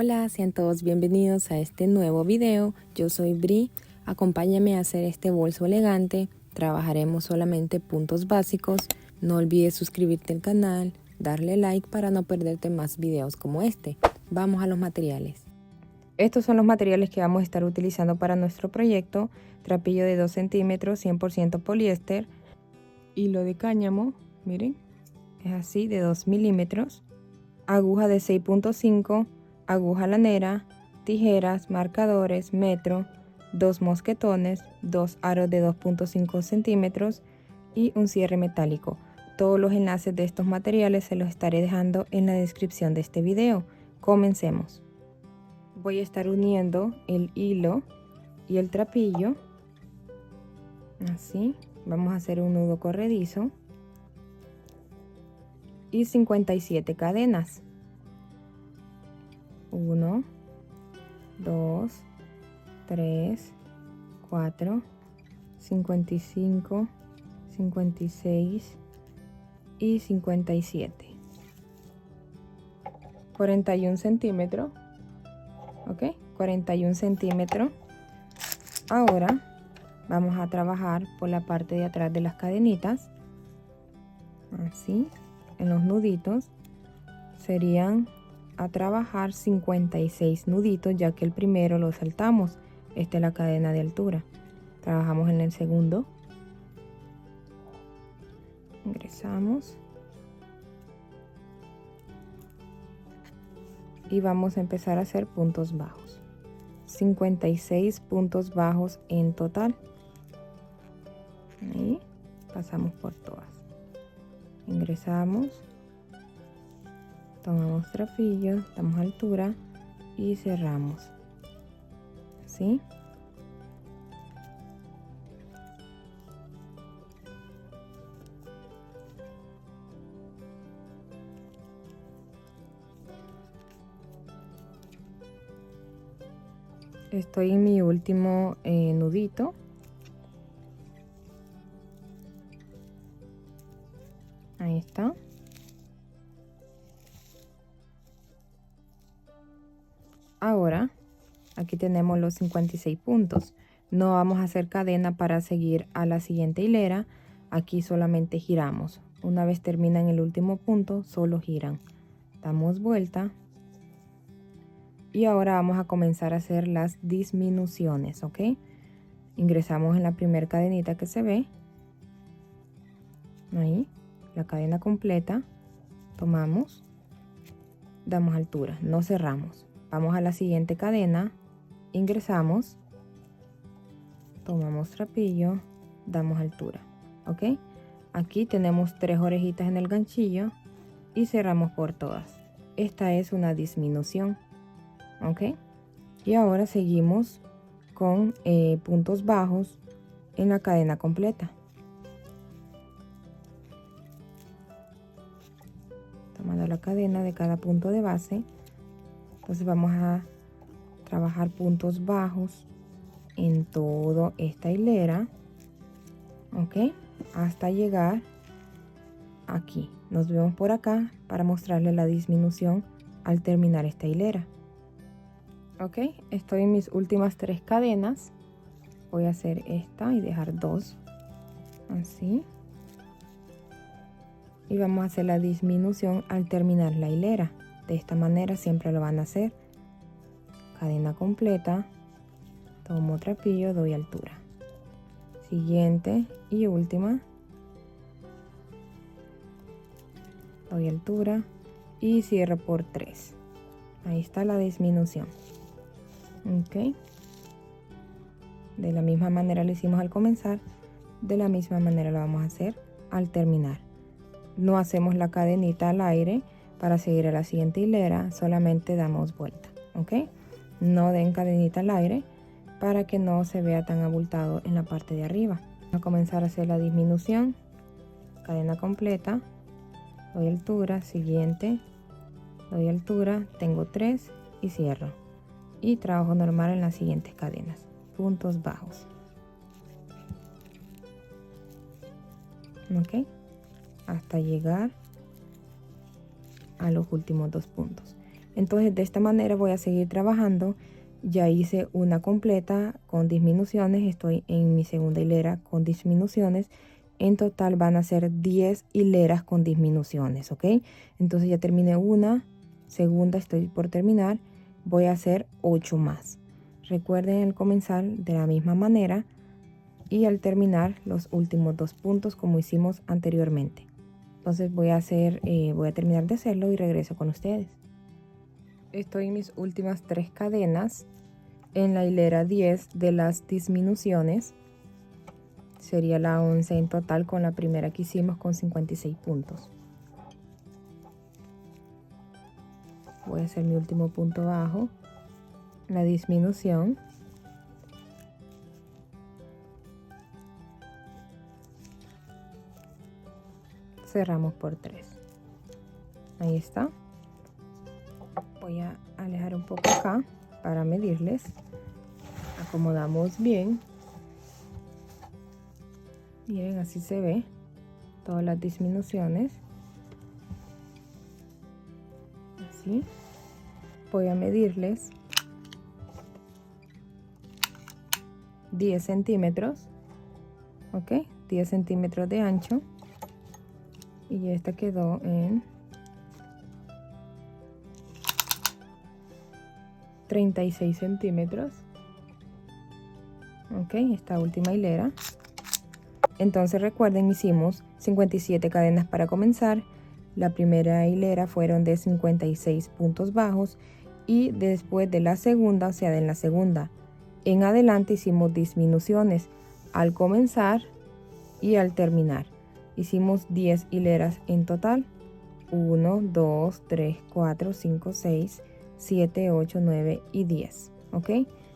Hola, sean todos bienvenidos a este nuevo video. Yo soy Bri. Acompáñame a hacer este bolso elegante. Trabajaremos solamente puntos básicos. No olvides suscribirte al canal, darle like para no perderte más videos como este. Vamos a los materiales. Estos son los materiales que vamos a estar utilizando para nuestro proyecto. Trapillo de 2 centímetros, 100% poliéster. Hilo de cáñamo, miren, es así, de 2 milímetros. Aguja de 6.5, aguja lanera, tijeras, marcadores, metro, 2 mosquetones, 2 aros de 2.5 centímetros y un cierre metálico. Todos los enlaces de estos materiales se los estaré dejando en la descripción de este video. Comencemos. Voy a estar uniendo el hilo y el trapillo. Así, vamos a hacer un nudo corredizo. Y 57 cadenas. 1, 2, 3, 4, 55, 56 y 57. 41 centímetros. Ok, 41 centímetros. Ahora vamos a trabajar por la parte de atrás de las cadenitas. Así, en los nuditos serían a trabajar 56 nuditos, ya que el primero lo saltamos. Esta es la cadena de altura. Trabajamos en el segundo, ingresamos y vamos a empezar a hacer puntos bajos. 56 puntos bajos en total. Ahí pasamos por todas. Ingresamos, tomamos trapillo, damos altura y cerramos. ¿Sí? Estoy en mi último nudito. Ahí está. Ahora, aquí tenemos los 56 puntos. No vamos a hacer cadena para seguir a la siguiente hilera. Aquí solamente giramos. Una vez terminan el último punto, solo giran. Damos vuelta. Y ahora vamos a comenzar a hacer las disminuciones, ¿ok? Ingresamos en la primera cadenita que se ve. Ahí, la cadena completa. Tomamos. Damos altura, no cerramos. Vamos a la siguiente cadena, ingresamos, tomamos trapillo, damos altura, ¿ok? Aquí tenemos 3 orejitas en el ganchillo y cerramos por todas. Esta es una disminución, ¿ok? Y ahora seguimos con puntos bajos en la cadena completa. Tomando la cadena de cada punto de base. Entonces vamos a trabajar puntos bajos en toda esta hilera, ok, hasta llegar aquí. Nos vemos por acá para mostrarles la disminución al terminar esta hilera. Ok, estoy en mis últimas 3 cadenas. Voy a hacer esta y dejar 2 así, y vamos a hacer la disminución al terminar la hilera. De esta manera siempre lo van a hacer. Cadena completa, tomo trapillo, doy altura. Siguiente y última. Doy altura y cierro por 3. Ahí está la disminución. Ok. De la misma manera lo hicimos al comenzar. De la misma manera lo vamos a hacer al terminar. No hacemos la cadenita al aire. Para seguir a la siguiente hilera solamente damos vuelta, ¿ok? No den cadenita al aire para que no se vea tan abultado en la parte de arriba. Vamos a comenzar a hacer la disminución. Cadena completa, doy altura, siguiente, doy altura, tengo 3 y cierro. Y trabajo normal en las siguientes cadenas. Puntos bajos. ¿Ok? Hasta llegar a los últimos 2 puntos. Entonces de esta manera voy a seguir trabajando. Ya hice una completa con disminuciones, estoy en mi segunda hilera con disminuciones. En total van a ser 10 hileras con disminuciones, ¿ok? Entonces ya terminé una, segunda estoy por terminar, voy a hacer 8 más. Recuerden el comenzar de la misma manera y al terminar los últimos 2 puntos como hicimos anteriormente. Entonces voy a terminar de hacerlo y regreso con ustedes. Estoy en mis últimas 3 cadenas en la hilera 10 de las disminuciones. Sería la 11 en total con la primera que hicimos con 56 puntos. Voy a hacer mi último punto bajo, la disminución. Cerramos por 3. Ahí está. Voy a alejar un poco acá para medirles. Acomodamos bien. Miren, así se ve todas las disminuciones. Así. Voy a medirles 10 centímetros. Ok, 10 centímetros de ancho. Y esta quedó en 36 centímetros. Ok, esta última hilera. Entonces recuerden, hicimos 57 cadenas para comenzar. La primera hilera fueron de 56 puntos bajos y después de la segunda, o sea, de la segunda en adelante hicimos disminuciones al comenzar y al terminar. Hicimos 10 hileras en total. 1, 2, 3, 4, 5, 6, 7, 8, 9 y 10. ¿Ok?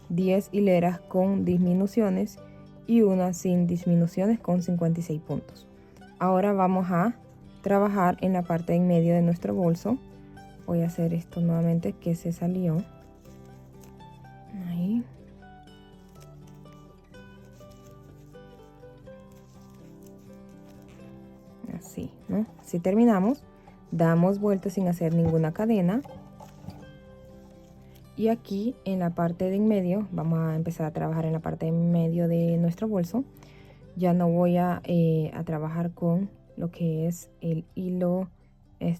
10 hileras con disminuciones y una sin disminuciones con 56 puntos. Ahora vamos a trabajar en la parte en medio de nuestro bolso. Voy a hacer esto nuevamente que se salió. Ahí. Así, ¿no? Así terminamos. Damos vueltas sin hacer ninguna cadena. Y aquí en la parte de en medio, vamos a empezar a trabajar en la parte de en medio de nuestro bolso. Ya no voy a trabajar con lo que es el hilo el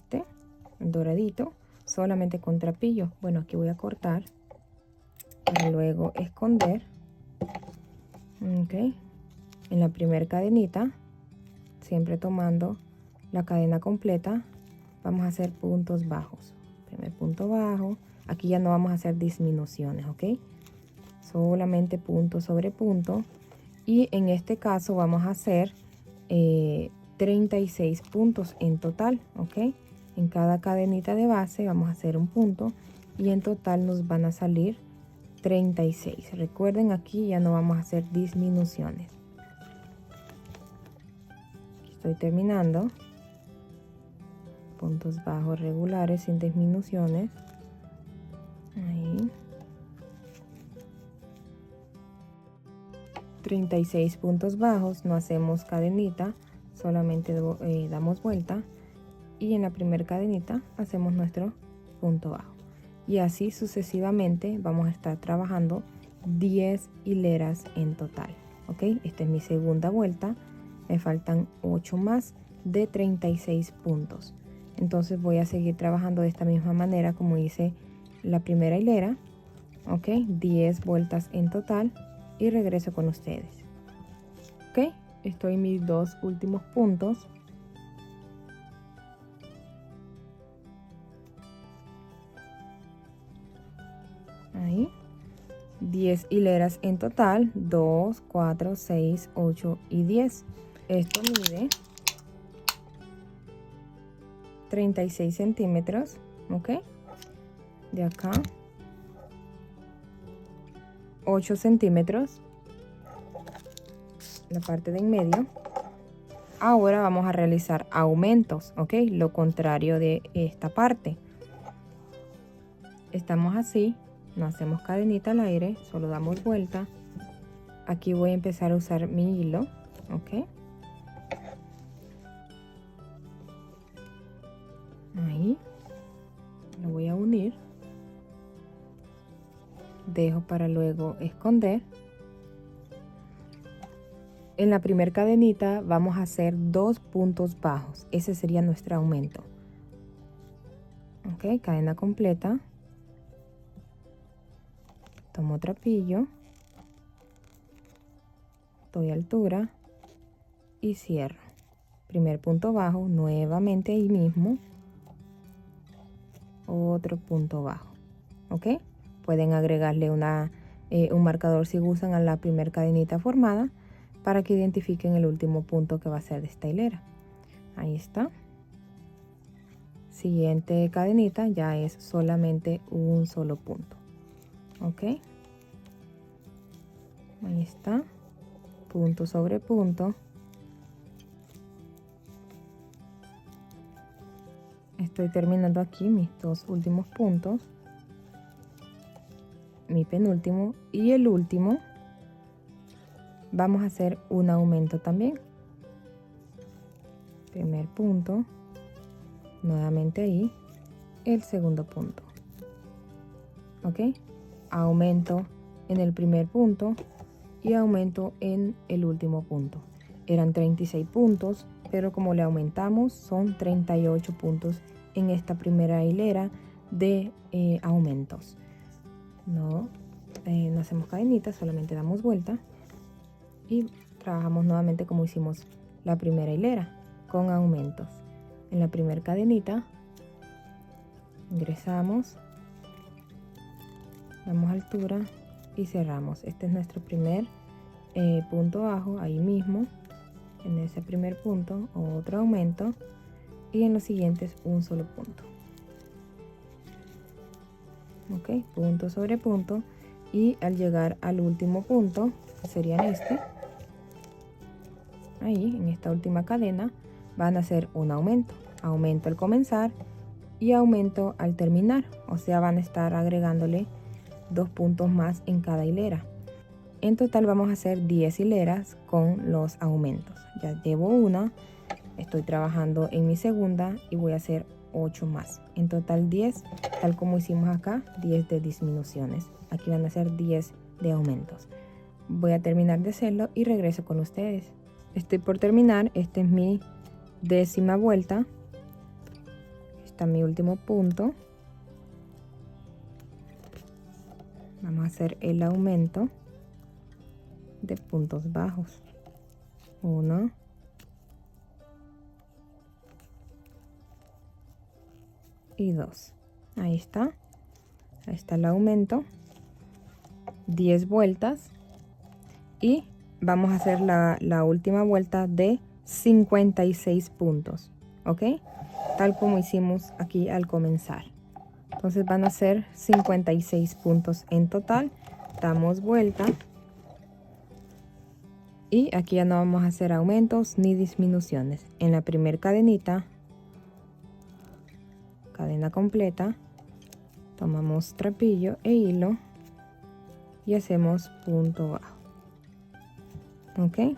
doradito, solamente con trapillo. Bueno, aquí voy a cortar para luego esconder. Ok, en la primera cadenita, siempre tomando la cadena completa, vamos a hacer puntos bajos. Primer punto bajo. Aquí ya no vamos a hacer disminuciones, ok, solamente punto sobre punto. Y en este caso vamos a hacer 36 puntos en total, ok. En cada cadenita de base vamos a hacer un punto y en total nos van a salir 36. Recuerden, aquí ya no vamos a hacer disminuciones. Estoy terminando. Puntos bajos regulares sin disminuciones. Ahí. 36 puntos bajos, no hacemos cadenita, solamente damos vuelta y en la primera cadenita hacemos nuestro punto bajo. Y así sucesivamente vamos a estar trabajando 10 hileras en total. Ok, esta es mi segunda vuelta, me faltan 8 más de 36 puntos. Entonces voy a seguir trabajando de esta misma manera como hice la primera hilera. Ok, 10 vueltas en total y regreso con ustedes. Ok, estoy en mis 2 últimos puntos. Ahí. 10 hileras en total, 2, 4, 6, 8 y 10. Esto mide 36 centímetros, ok. De acá 8 centímetros, la parte de en medio. Ahora vamos a realizar aumentos, ok, lo contrario de esta parte. Estamos así, no hacemos cadenita al aire, solo damos vuelta. Aquí voy a empezar a usar mi hilo, ok. Ahí lo voy a unir. dejo para luego esconder. En la primera cadenita vamos a hacer 2 puntos bajos. Ese sería nuestro aumento. Ok, cadena completa. Tomo trapillo. Doy altura y cierro. Primer punto bajo, nuevamente ahí mismo. Otro punto bajo. Ok, pueden agregarle un marcador si gustan a la primera cadenita formada, para que identifiquen el último punto que va a ser de esta hilera. Ahí está. Siguiente cadenita ya es solamente un solo punto. Ok. Ahí está. Punto sobre punto. Estoy terminando aquí mis 2 últimos puntos. Mi penúltimo y el último. Vamos a hacer un aumento también. Primer punto, nuevamente ahí, el segundo punto. Ok, aumento en el primer punto y aumento en el último punto. Eran 36 puntos, pero como le aumentamos, son 38 puntos en esta primera hilera de aumentos. No hacemos cadenitas, solamente damos vuelta. Y trabajamos nuevamente como hicimos la primera hilera, con aumentos. En la primera cadenita ingresamos, damos altura y cerramos. Este es nuestro primer punto bajo, ahí mismo. En ese primer punto otro aumento y en los siguientes un solo punto. Ok, punto sobre punto, y al llegar al último punto, que sería este, ahí en esta última cadena van a hacer un aumento al comenzar y aumento al terminar, o sea, van a estar agregándole 2 puntos más en cada hilera. En total vamos a hacer 10 hileras con los aumentos. Ya llevo una, estoy trabajando en mi segunda y voy a hacer 8 más. En total 10, tal como hicimos acá, 10 de disminuciones. Aquí van a ser 10 de aumentos. Voy a terminar de hacerlo y regreso con ustedes. Estoy por terminar, este es mi 10ª vuelta. Está mi último punto. Vamos a hacer el aumento de puntos bajos. 1, 2. Ahí está. Ahí está el aumento. 10 vueltas. Y vamos a hacer la última vuelta de 56 puntos. ¿Ok? Tal como hicimos aquí al comenzar. Entonces van a ser 56 puntos en total. Damos vuelta. Y aquí ya no vamos a hacer aumentos ni disminuciones. En la primera cadenita, cadena completa, tomamos trapillo e hilo y hacemos punto bajo. Ok,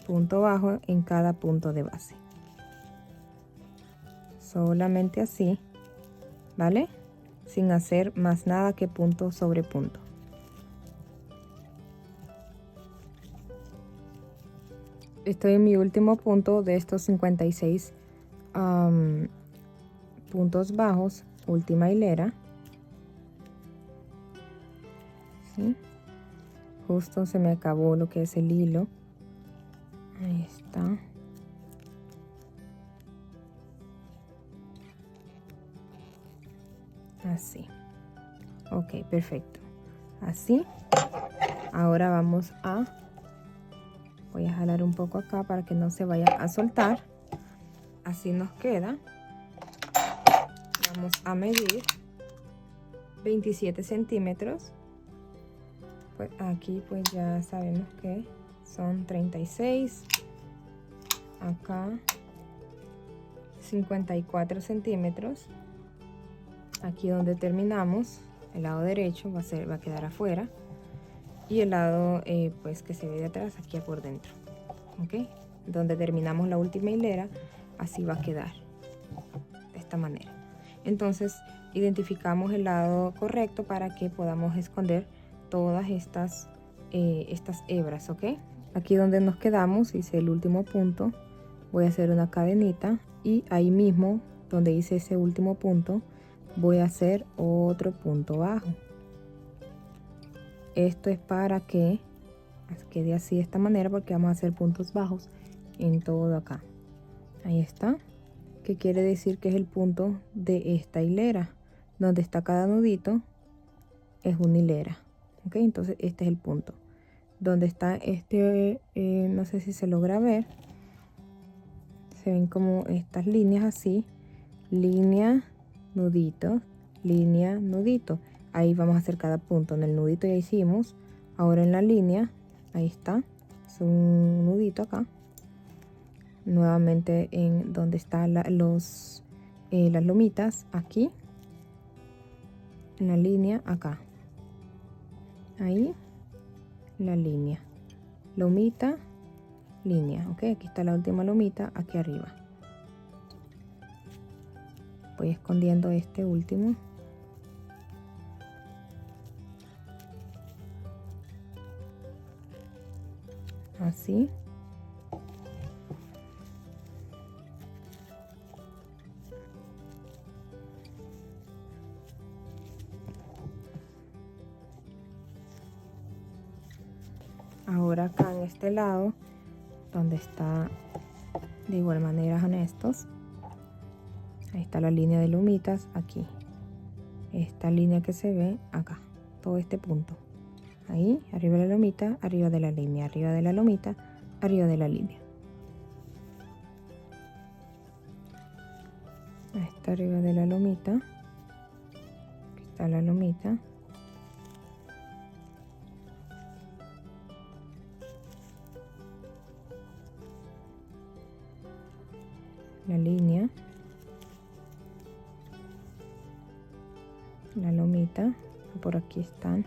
punto bajo en cada punto de base. Solamente así, ¿vale? Sin hacer más nada que punto sobre punto. Estoy en mi último punto de estos 56 puntos bajos, última hilera. ¿Sí? Justo se me acabó lo que es el hilo. Ahí está. Así. Ok, perfecto. Así. Ahora vamos a... Voy a jalar un poco acá para que no se vaya a soltar. Así nos queda. Vamos a medir 27 centímetros. Pues aquí pues ya sabemos que son 36. Acá 54 centímetros. Aquí donde terminamos, el lado derecho va a quedar afuera. Y el lado pues que se ve de atrás, aquí por dentro. ¿Ok? Donde terminamos la última hilera, así va a quedar. De esta manera. Entonces, identificamos el lado correcto para que podamos esconder todas estas hebras, ¿ok? Aquí donde nos quedamos hice el último punto, voy a hacer una cadenita y ahí mismo donde hice ese último punto voy a hacer otro punto bajo. Esto es para que quede así de esta manera, porque vamos a hacer puntos bajos en todo acá. Ahí está, que quiere decir que es el punto de esta hilera. Donde está cada nudito es una hilera, ok. Entonces este es el punto donde está no sé si se logra ver, se ven como estas líneas así, línea, nudito, línea, nudito. Ahí vamos a hacer cada punto. En el nudito ya hicimos, ahora en la línea, ahí está, es un nudito acá. Nuevamente en donde están las lomitas, aquí, en la línea acá, ahí, la línea, lomita, línea, ok. Aquí está la última lomita, aquí arriba. Voy escondiendo este último. Así. Ahora acá en este lado, donde está de igual manera son estos, ahí está la línea de lomitas, aquí, esta línea que se ve acá, todo este punto, ahí, arriba de la lomita, arriba de la línea, arriba de la lomita, arriba de la línea. Ahí está arriba de la lomita, aquí está la lomita. La línea, la lomita, por aquí están.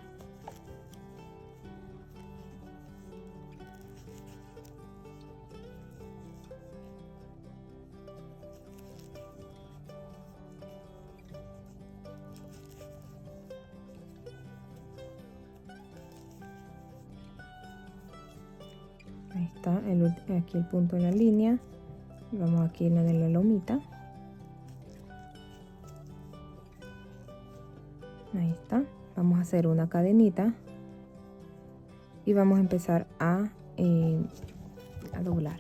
Ahí está aquí el punto de la línea. Vamos aquí en la de la lomita. Ahí está. Vamos a hacer una cadenita y vamos a empezar a doblar.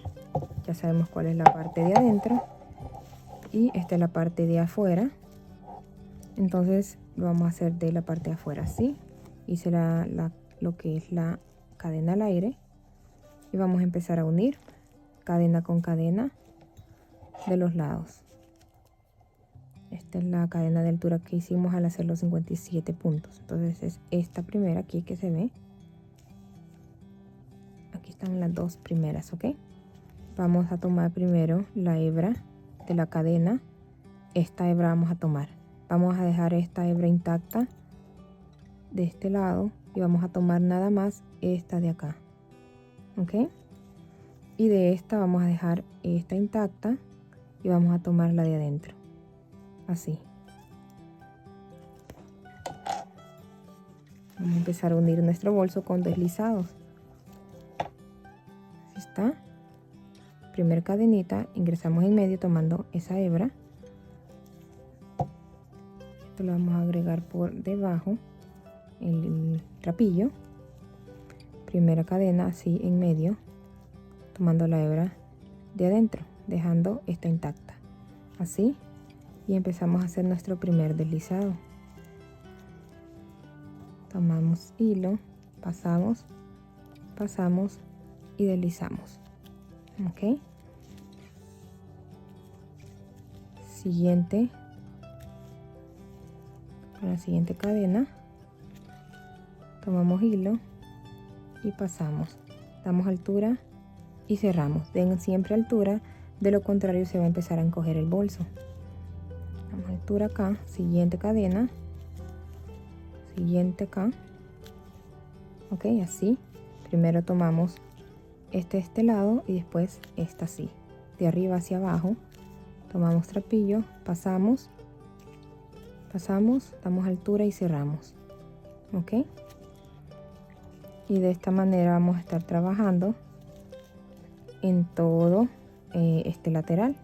Ya sabemos cuál es la parte de adentro y esta es la parte de afuera. Entonces lo vamos a hacer de la parte de afuera, así. Hice lo que es la cadena al aire y vamos a empezar a unir cadena con cadena de los lados. Esta es la cadena de altura que hicimos al hacer los 57 puntos. Entonces es esta primera aquí que se ve. Aquí están las dos primeras, ok. Vamos a tomar primero la hebra de la cadena. Esta hebra vamos a tomar. Vamos a dejar esta hebra intacta de este lado y vamos a tomar nada más esta de acá, ok. Y de esta vamos a dejar esta intacta y vamos a tomar la de adentro, así. Vamos a empezar a unir nuestro bolso con deslizados. Así está. Primer cadenita, ingresamos en medio tomando esa hebra. Esto lo vamos a agregar por debajo, el trapillo. Primera cadena así en medio, tomando la hebra de adentro, dejando esta intacta, así. Y empezamos a hacer nuestro primer deslizado. Tomamos hilo, pasamos, pasamos y deslizamos, ok. Siguiente, con la siguiente cadena tomamos hilo y pasamos, damos altura y cerramos. Den siempre altura, de lo contrario se va a empezar a encoger el bolso. Damos altura acá, siguiente cadena, siguiente acá, ok, así. Primero tomamos este lado y después esta así, de arriba hacia abajo. Tomamos trapillo, pasamos, pasamos, damos altura y cerramos, ok. Y de esta manera vamos a estar trabajando en todo este lateral.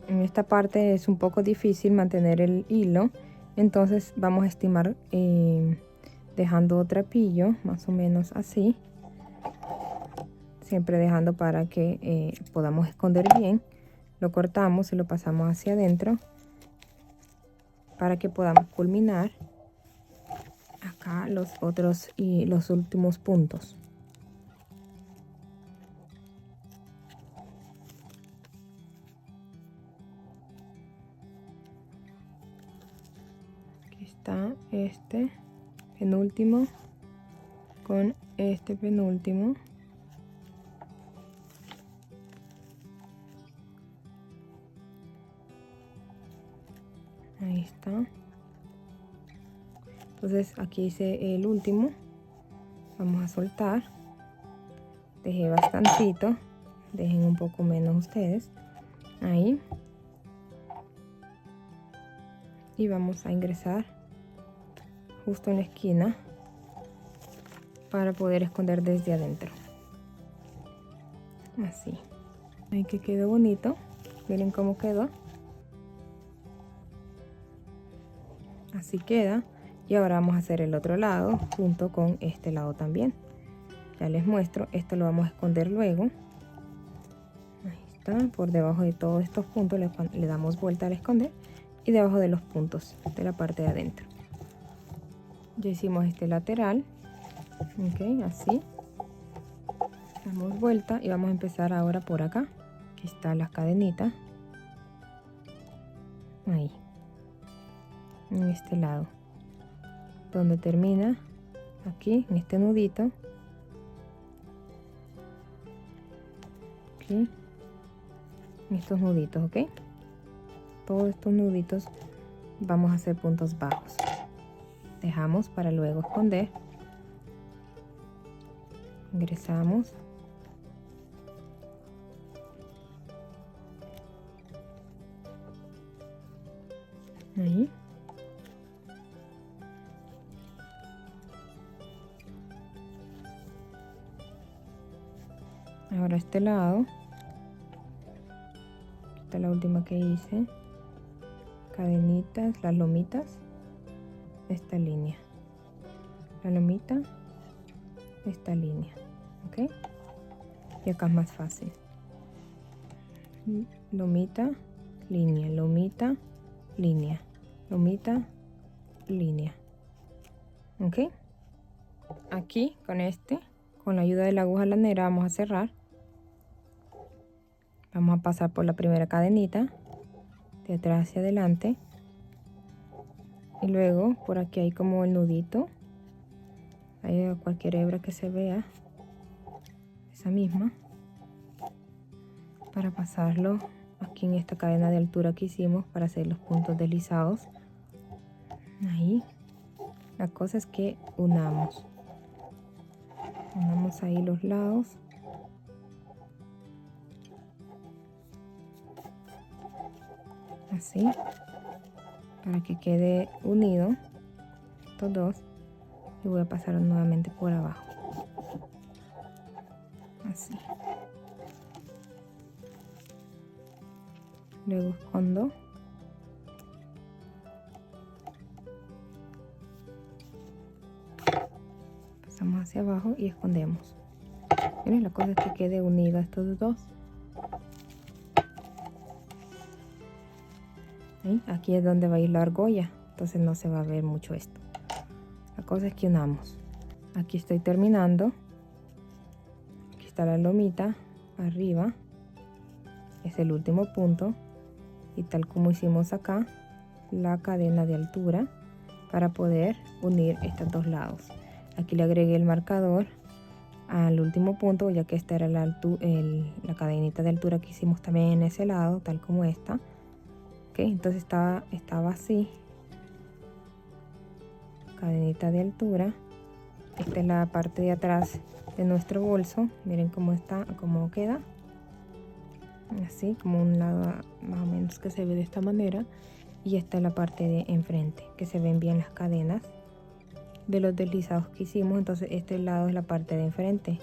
En esta parte es un poco difícil mantener el hilo, entonces vamos a estimar dejando trapillo más o menos así, siempre dejando para que podamos esconder bien. Lo cortamos y lo pasamos hacia adentro para que podamos culminar acá los otros y los últimos puntos. Aquí está este penúltimo con este penúltimo. Ahí está. Entonces aquí hice el último. Vamos a soltar. Dejé bastantito. Dejen un poco menos ustedes. Ahí. Y vamos a ingresar justo en la esquina para poder esconder desde adentro. Así. Ahí que quedó bonito. Miren cómo quedó. Así queda. Y ahora vamos a hacer el otro lado junto con este lado también. Ya les muestro. Esto lo vamos a esconder luego. Ahí está. Por debajo de todos estos puntos le damos vuelta al esconder. Y debajo de los puntos de la parte de adentro. Ya hicimos este lateral. Ok, así. Damos vuelta y vamos a empezar ahora por acá. Aquí está la cadenita. Ahí. En este lado. Donde termina. Aquí, en este nudito. Aquí. En estos nuditos, ok. Todos estos nuditos vamos a hacer puntos bajos. Dejamos para luego esconder. Ingresamos. Ahí. Ahora este lado. Esta es la última que hice. Cadenitas, las lomitas, esta línea, la lomita, esta línea, ok. Y acá es más fácil. Lomita, línea, lomita, línea, lomita, línea, ok. Aquí con la ayuda de la aguja lanera vamos a cerrar. Vamos a pasar por la primera cadenita de atrás hacia adelante y luego por aquí hay como el nudito, hay cualquier hebra que se vea, esa misma, para pasarlo aquí en esta cadena de altura que hicimos para hacer los puntos deslizados. Ahí la cosa es que unamos ahí los lados. Así, para que quede unido estos dos, y voy a pasar nuevamente por abajo, así. Luego escondo, pasamos hacia abajo y escondemos. Miren, la cosa es que quede unido estos dos. ¿Sí? Aquí es donde va a ir la argolla, entonces no se va a ver mucho esto. La cosa es que unamos. Aquí estoy terminando. Aquí está la lomita arriba, es el último punto, y tal como hicimos acá, la cadena de altura para poder unir estos dos lados. Aquí le agregué el marcador al último punto, ya que esta era la cadenita de altura que hicimos también en ese lado, tal como esta. Okay, entonces estaba así, cadenita de altura, esta es la parte de atrás de nuestro bolso. Miren cómo está, cómo queda. Así, como un lado más o menos que se ve de esta manera. Y esta es la parte de enfrente, que se ven bien las cadenas de los deslizados que hicimos. Entonces este lado es la parte de enfrente,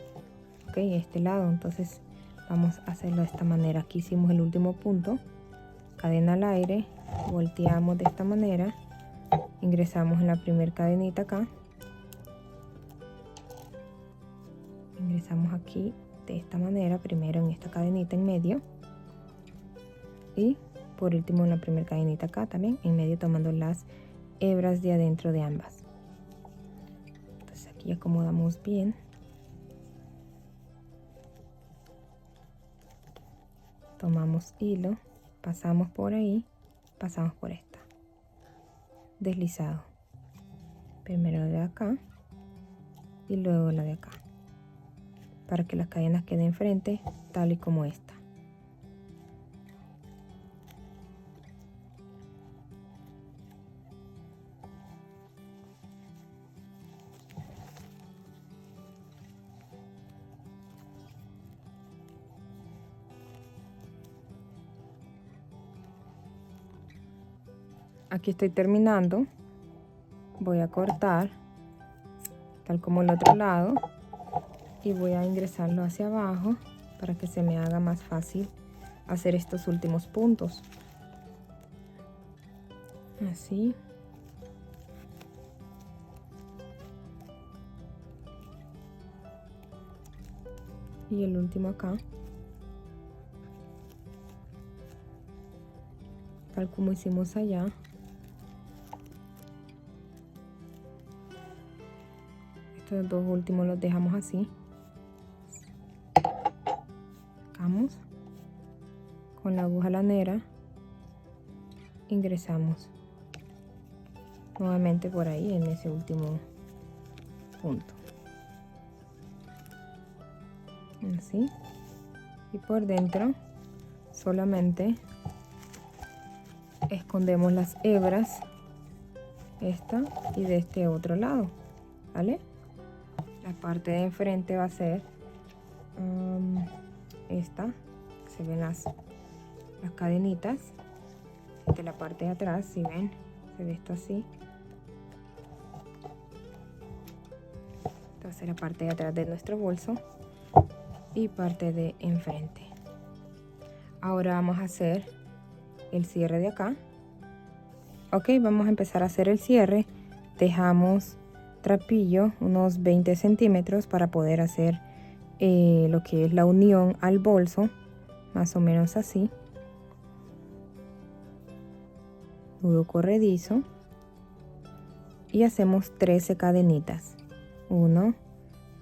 ok, este lado. Entonces vamos a hacerlo de esta manera. Aquí hicimos el último punto, cadena al aire, volteamos de esta manera, ingresamos en la primera cadenita acá, ingresamos aquí de esta manera, primero en esta cadenita en medio y por último en la primera cadenita acá también en medio, tomando las hebras de adentro de ambas. Entonces aquí acomodamos bien. Tomamos hilo, pasamos por ahí, pasamos por esta, deslizado, primero de acá y luego la de acá, para que las cadenas queden enfrente tal y como esta. Aquí estoy terminando, voy a cortar tal como el otro lado y voy a ingresarlo hacia abajo para que se me haga más fácil hacer estos últimos puntos. Así. Y el último acá. Tal como hicimos allá. Estos dos últimos los dejamos así. Sacamos con la aguja lanera, ingresamos nuevamente por ahí en ese último punto, así, y por dentro solamente escondemos las hebras, esta y de este otro lado, ¿vale? La parte de enfrente va a ser esta, se ven las cadenitas. De la parte de atrás, si ven, se ve esto así. Entonces la parte de atrás de nuestro bolso y parte de enfrente. Ahora vamos a hacer el cierre de acá. Ok, vamos a empezar a hacer el cierre. Dejamos trapillo unos 20 centímetros para poder hacer lo que es la unión al bolso, más o menos así. Nudo corredizo y hacemos 13 cadenitas. 1,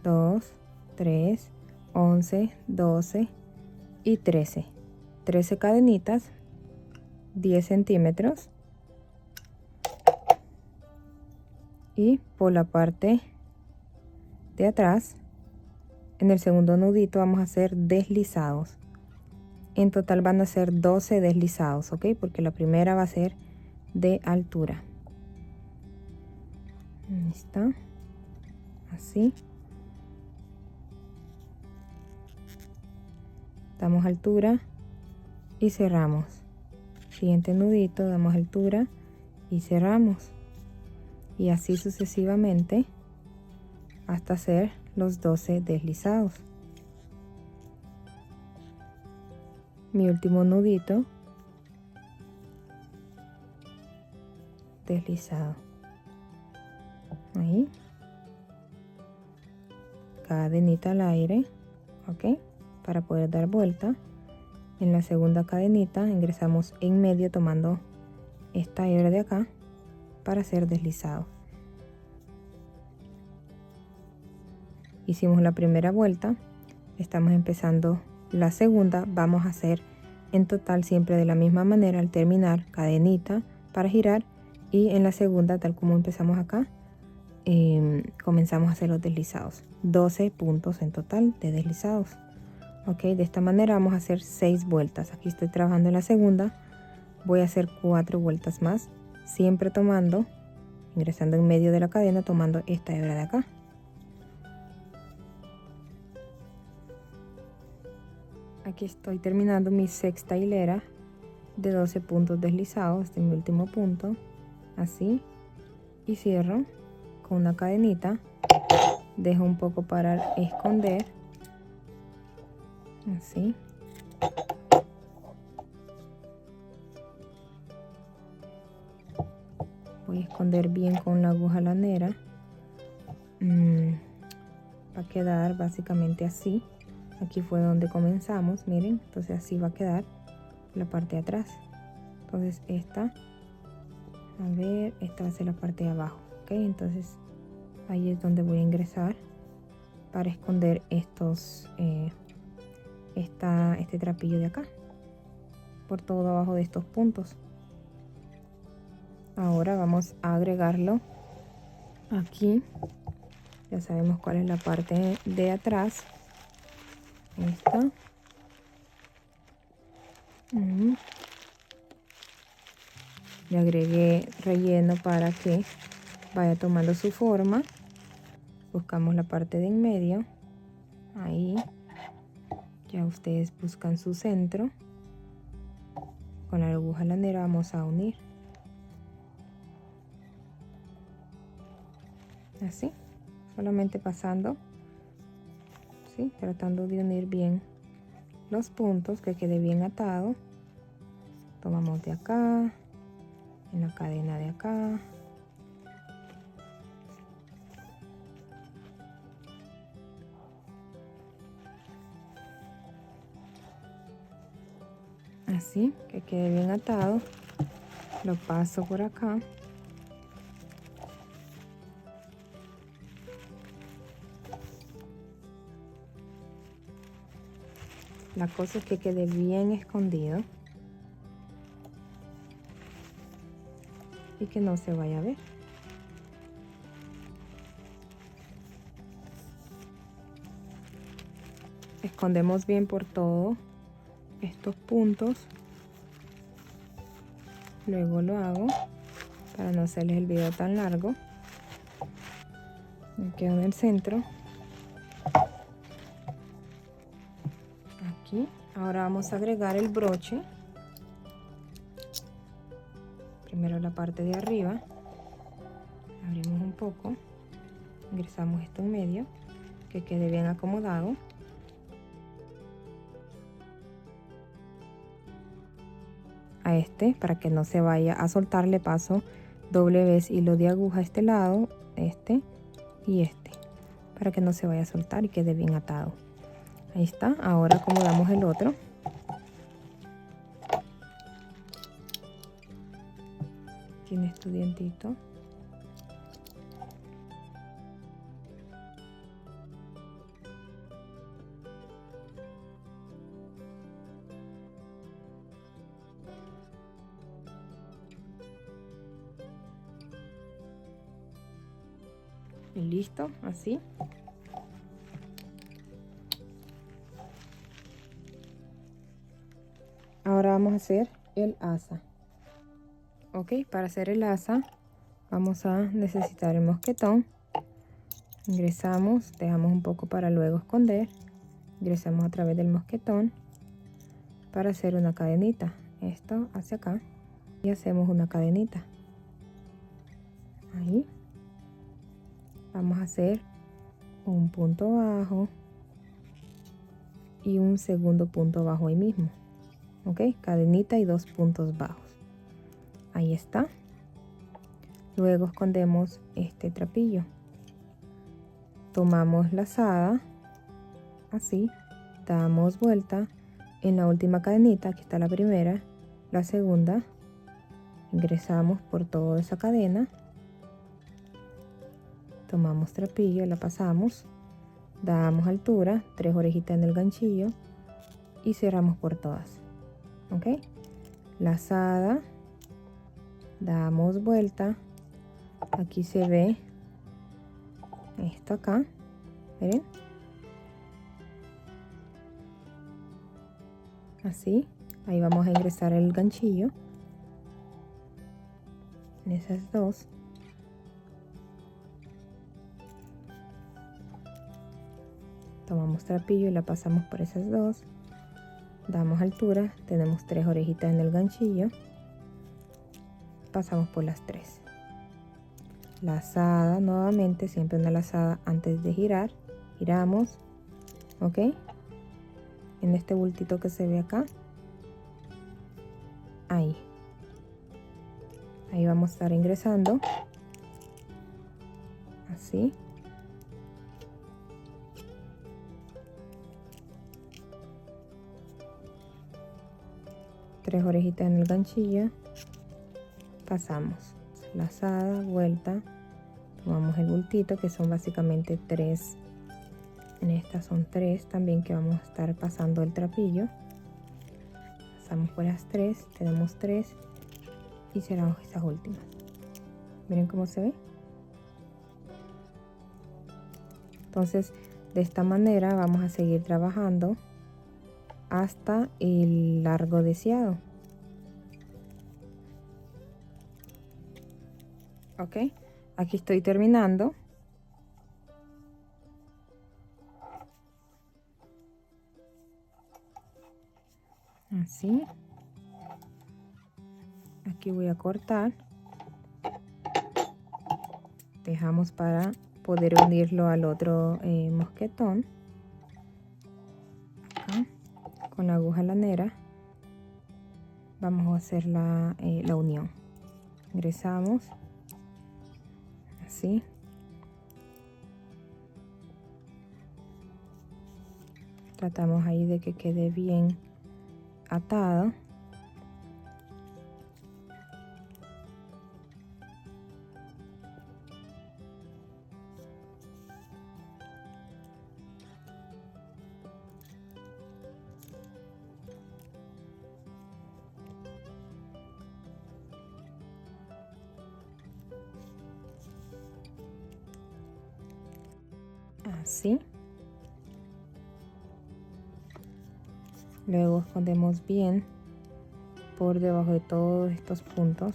2, 3, 11, 12 y 13. 13 cadenitas, 10 centímetros. Y por la parte de atrás, en el segundo nudito vamos a hacer deslizados. En total van a ser 12 deslizados, ¿ok? Porque la primera va a ser de altura. Ahí está. Así. Damos altura y cerramos. Siguiente nudito, damos altura y cerramos. Y así sucesivamente hasta hacer los 12 deslizados. Mi último nudito, deslizado. Ahí. Cadenita al aire, ok, para poder dar vuelta. En la segunda cadenita ingresamos en medio tomando esta hebra de acá para hacer deslizado. Hicimos la primera vuelta, estamos empezando la segunda. Vamos a hacer en total siempre de la misma manera. Al terminar, cadenita para girar, y en la segunda, tal como empezamos acá, comenzamos a hacer los deslizados. 12 puntos en total de deslizados. Ok, de esta manera vamos a hacer 6 vueltas. Aquí estoy trabajando en la segunda, voy a hacer 4 vueltas más, siempre tomando, ingresando en medio de la cadena, tomando esta hebra de acá. Aquí estoy terminando mi sexta hilera de 12 puntos deslizados. Este es mi último punto, así, y cierro con una cadenita, dejo un poco para esconder, así, voy a esconder bien con la aguja lanera. Va a quedar básicamente así. Aquí fue donde comenzamos, miren, entonces así va a quedar la parte de atrás. Entonces esta, a ver, esta va a ser la parte de abajo, ok. Entonces ahí es donde voy a ingresar para esconder estos este trapillo de acá por todo abajo de estos puntos. Ahora vamos a agregarlo aquí. Ya sabemos cuál es la parte de atrás. Esta. Le agregué relleno para que vaya tomando su forma. Buscamos la parte de en medio. Ahí. Ya ustedes buscan su centro. Con la aguja lanera vamos a unir. Así. Solamente pasando. ¿Sí? Tratando de unir bien los puntos, que quede bien atado. Tomamos de acá, en la cadena de acá, así, que quede bien atado. Lo paso por acá. La cosa es que quede bien escondido y que no se vaya a ver. Escondemos bien por todo estos puntos. Luego lo hago para no hacerles el video tan largo. Me quedo en el centro. Aquí. Ahora vamos a agregar el broche. Primero la parte de arriba. Abrimos un poco. Ingresamos esto en medio. Que quede bien acomodado. A este, para que no se vaya a soltar, le paso doble vez hilo de aguja a este lado, este y este, para que no se vaya a soltar y quede bien atado. Ahí está. Ahora acomodamos el otro. Tiene tu dientito. Y listo, así. Ahora vamos a hacer el asa. Ok, para hacer el asa vamos a necesitar el mosquetón. Ingresamos, dejamos un poco para luego esconder. Ingresamos a través del mosquetón para hacer una cadenita. Esto hacia acá y hacemos una cadenita. Ahí. Vamos a hacer un punto bajo y un segundo punto bajo ahí mismo. Ok, cadenita y 2 puntos bajos. Ahí está. Luego escondemos este trapillo. Tomamos la lazada, así, damos vuelta en la última cadenita. Aquí está la primera, la segunda. Ingresamos por toda esa cadena. Tomamos trapillo, la pasamos, damos altura, 3 orejitas en el ganchillo y cerramos por todas. Ok, lazada, damos vuelta. Aquí se ve esto acá, miren, así. Ahí vamos a ingresar el ganchillo en esas dos. Tomamos trapillo y la pasamos por esas dos. damos altura, tenemos 3 orejitas en el ganchillo, pasamos por las 3. Lazada nuevamente, siempre una lazada antes de girar, giramos, ok, en este bultito que se ve acá, ahí vamos a estar ingresando, así, tres orejitas en el ganchillo, pasamos, lazada, vuelta, tomamos el bultito que son básicamente 3, en esta son 3 también que vamos a estar pasando el trapillo, pasamos por las 3, tenemos 3 y cerramos estas últimas. Miren cómo se ve. Entonces de esta manera vamos a seguir trabajando hasta el largo deseado. Ok, aquí estoy terminando. Así. Aquí voy a cortar. Dejamos para poder unirlo al otro mosquetón. Acá, con la aguja lanera vamos a hacer la unión. Ingresamos. Así. Tratamos ahí de que quede bien atado. Así. Luego escondemos bien por debajo de todos estos puntos.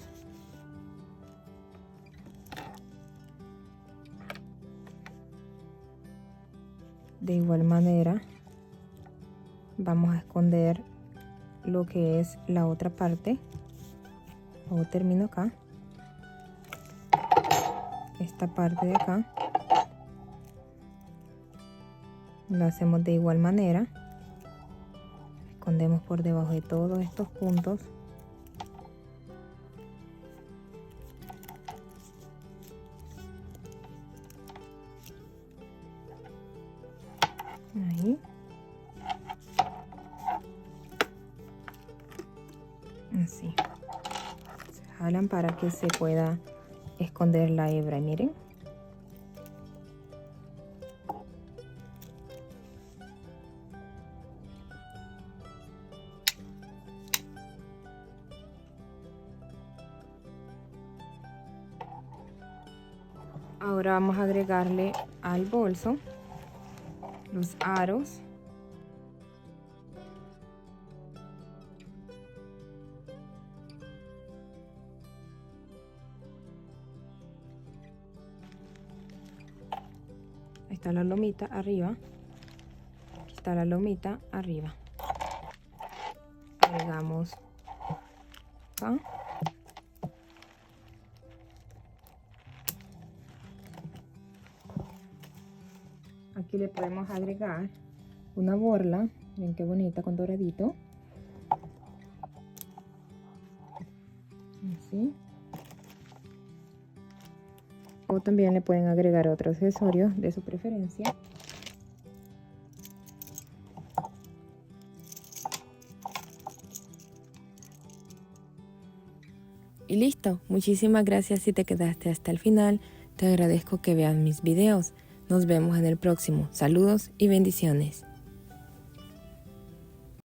De igual manera vamos a esconder lo que es la otra parte. Luego termino acá. Esta parte de acá lo hacemos de igual manera. Escondemos por debajo de todos estos puntos. Ahí. Así. Se jalan para que se pueda esconder la hebra, miren. Ahora vamos a agregarle al bolso los aros. Ahí está la lomita arriba. Aquí está la lomita arriba. Agregamos acá. Aquí le podemos agregar una borla, miren qué bonita con doradito. Así. O también le pueden agregar otro accesorio de su preferencia. Y listo, muchísimas gracias si te quedaste hasta el final. Te agradezco que veas mis videos. Nos vemos en el próximo. Saludos y bendiciones.